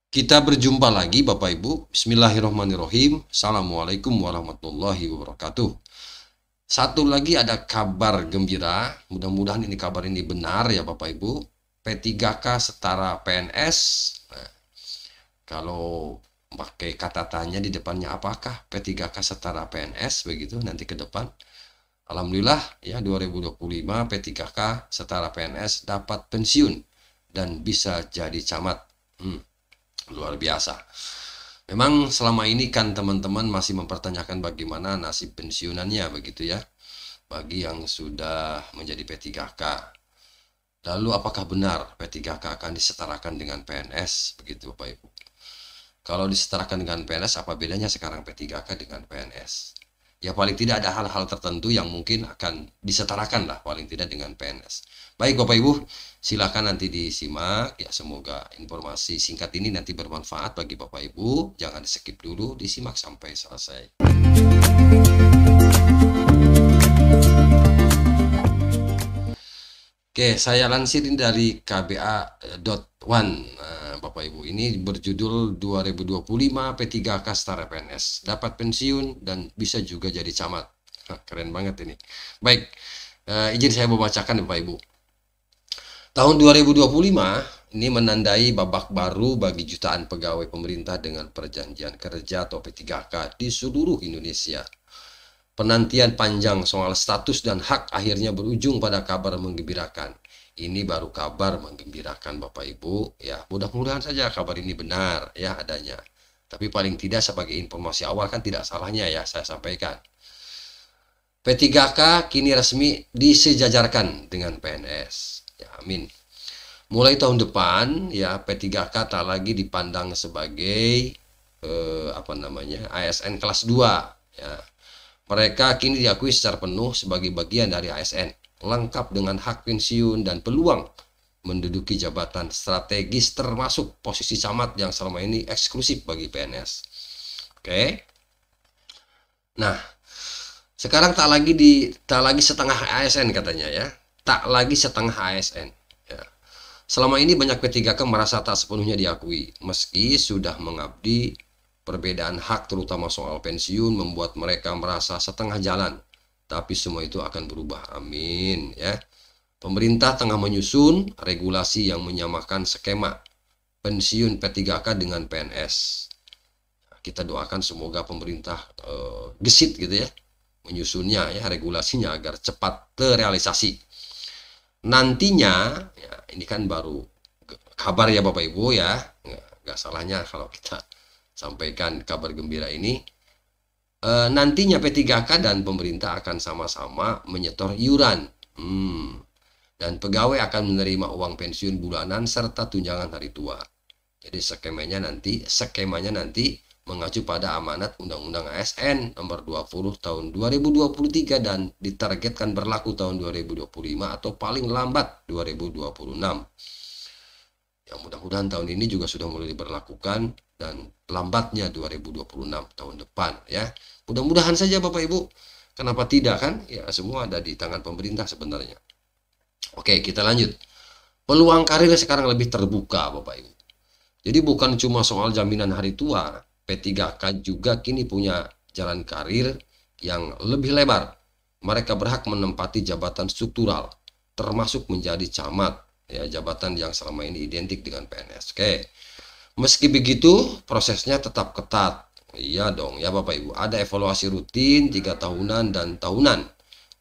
Kita berjumpa lagi Bapak Ibu. Bismillahirrahmanirrahim. Assalamualaikum warahmatullahi wabarakatuh. Satu lagi ada kabar gembira. Mudah-mudahan ini kabar ini benar ya Bapak Ibu. P3K setara PNS. Nah, kalau pakai kata tanya di depannya apakah P3K setara PNS begitu nanti ke depan. Alhamdulillah ya 2025 P3K setara PNS dapat pensiun dan bisa jadi camat. Luar biasa. Memang selama ini kan teman-teman masih mempertanyakan bagaimana nasib pensiunannya begitu ya. Bagi yang sudah menjadi P3K. Lalu apakah benar P3K akan disetarakan dengan PNS begitu Bapak Ibu? Kalau disetarakan dengan PNS apa bedanya sekarang P3K dengan PNS? Ya paling tidak ada hal-hal tertentu yang mungkin akan disetarakan lah paling tidak dengan PNS. Baik Bapak Ibu, silakan nanti disimak ya, semoga informasi singkat ini nanti bermanfaat bagi Bapak Ibu. Jangan di skip dulu, disimak sampai selesai. Oke, saya lansirin dari KBA.one. Nah, Bapak Ibu, ini berjudul 2025 P3K setara PNS. Dapat pensiun dan bisa juga jadi camat. Keren banget ini. Baik, izin saya membacakan Bapak Ibu. Tahun 2025 ini menandai babak baru bagi jutaan pegawai pemerintah dengan perjanjian kerja atau P3K di seluruh Indonesia. Penantian panjang soal status dan hak akhirnya berujung pada kabar menggembirakan. Ini baru kabar menggembirakan Bapak Ibu. Ya, mudah-mudahan saja kabar ini benar ya adanya. Tapi paling tidak sebagai informasi awal kan tidak salahnya ya saya sampaikan. P3K kini resmi disejajarkan dengan PNS. Ya, amin. Mulai tahun depan ya P3K tak lagi dipandang sebagai ASN kelas 2 ya. Mereka kini diakui secara penuh sebagai bagian dari ASN, lengkap dengan hak pensiun dan peluang menduduki jabatan strategis termasuk posisi camat yang selama ini eksklusif bagi PNS. Oke. Nah, sekarang tak lagi setengah ASN katanya ya. Tak lagi setengah ASN. Ya. Selama ini banyak P3K merasa tak sepenuhnya diakui, meski sudah mengabdi. Perbedaan hak terutama soal pensiun membuat mereka merasa setengah jalan. Tapi semua itu akan berubah. Amin ya. Pemerintah tengah menyusun regulasi yang menyamakan skema pensiun P3K dengan PNS. Kita doakan semoga pemerintah gesit gitu ya menyusunnya ya regulasinya agar cepat terrealisasi. Nantinya ya, ini kan baru kabar ya Bapak Ibu ya. Nggak salahnya kalau kita sampaikan kabar gembira ini. Nantinya P3K dan pemerintah akan sama-sama menyetor iuran. Dan pegawai akan menerima uang pensiun bulanan serta tunjangan hari tua. Jadi skemanya nanti mengacu pada amanat Undang-Undang ASN nomor 20 tahun 2023 dan ditargetkan berlaku tahun 2025 atau paling lambat 2026. Ya mudah-mudahan tahun ini juga sudah mulai diberlakukan dan lambatnya 2026 tahun depan ya. Mudah-mudahan saja Bapak Ibu. Kenapa tidak kan? Ya semua ada di tangan pemerintah sebenarnya. Oke, kita lanjut. Peluang karir sekarang lebih terbuka Bapak Ibu. Jadi bukan cuma soal jaminan hari tua, P3K juga kini punya jalan karir yang lebih lebar. Mereka berhak menempati jabatan struktural, termasuk menjadi camat, ya jabatan yang selama ini identik dengan PNS. Oke. Meski begitu, prosesnya tetap ketat. Iya dong, ya Bapak Ibu. Ada evaluasi rutin 3 tahunan dan tahunan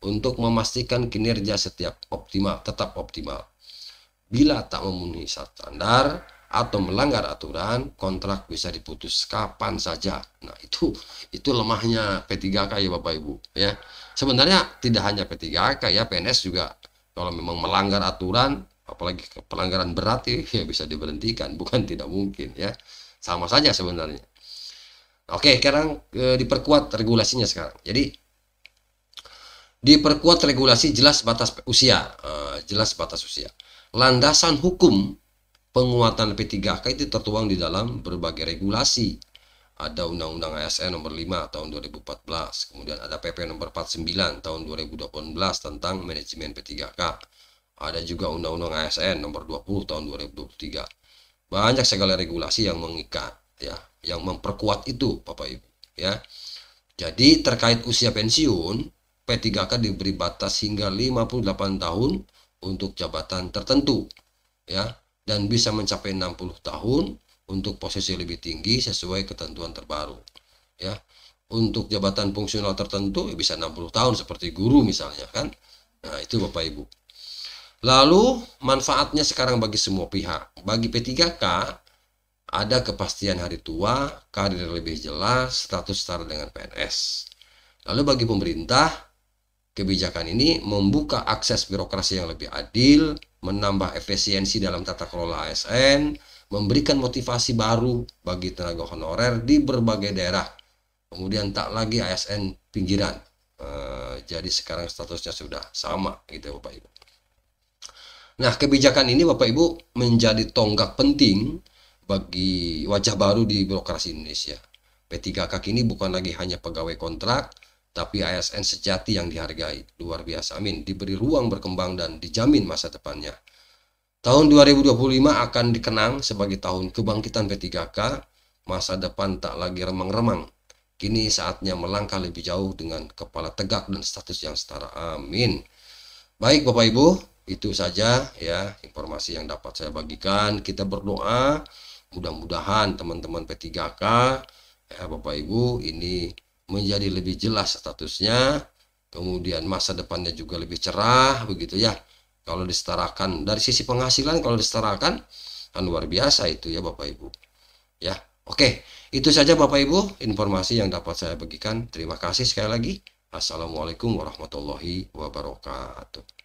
untuk memastikan kinerja tetap optimal. Bila tak memenuhi standar atau melanggar aturan, kontrak bisa diputus kapan saja. Nah, itu lemahnya P3K ya Bapak Ibu, ya. Sebenarnya tidak hanya P3K ya, PNS juga kalau memang melanggar aturan, apalagi pelanggaran berat ya bisa diberhentikan, bukan tidak mungkin ya. Sama saja sebenarnya. Oke, sekarang diperkuat regulasinya sekarang. Jadi diperkuat regulasi jelas batas usia, Landasan hukum penguatan P3K itu tertuang di dalam berbagai regulasi. Ada Undang-Undang ASN nomor 5 tahun 2014, kemudian ada PP nomor 49 tahun 2018 tentang manajemen P3K. Ada juga Undang-Undang ASN nomor 20 tahun 2023. Banyak segala regulasi yang mengikat, ya, yang memperkuat itu, Bapak Ibu, ya. Jadi terkait usia pensiun, P3K diberi batas hingga 58 tahun untuk jabatan tertentu, ya, dan bisa mencapai 60 tahun untuk posisi lebih tinggi sesuai ketentuan terbaru, ya. Untuk jabatan fungsional tertentu bisa 60 tahun seperti guru misalnya kan. Nah, itu Bapak Ibu. Lalu manfaatnya sekarang bagi semua pihak. Bagi P3K ada kepastian hari tua, karir lebih jelas, status setara dengan PNS. Lalu bagi pemerintah, kebijakan ini membuka akses birokrasi yang lebih adil, menambah efisiensi dalam tata kelola ASN, memberikan motivasi baru bagi tenaga honorer di berbagai daerah. Kemudian tak lagi ASN pinggiran. Jadi sekarang statusnya sudah sama gitu Bapak Ibu. Nah, kebijakan ini Bapak Ibu menjadi tonggak penting bagi wajah baru di birokrasi Indonesia. P3K kini bukan lagi hanya pegawai kontrak, tapi ASN sejati yang dihargai. Luar biasa, amin. Diberi ruang berkembang dan dijamin masa depannya. Tahun 2025 akan dikenang sebagai tahun kebangkitan P3K. Masa depan tak lagi remang-remang. Kini saatnya melangkah lebih jauh dengan kepala tegak dan status yang setara. Amin. Baik Bapak Ibu, itu saja ya informasi yang dapat saya bagikan. Kita berdoa mudah-mudahan teman-teman P3K ya Bapak Ibu ini menjadi lebih jelas statusnya, kemudian masa depannya juga lebih cerah begitu ya. Kalau disetarakan dari sisi penghasilan, kalau disetarakan kan luar biasa itu ya Bapak Ibu. Ya, oke. Itu saja Bapak Ibu informasi yang dapat saya bagikan. Terima kasih sekali lagi. Assalamualaikum warahmatullahi wabarakatuh.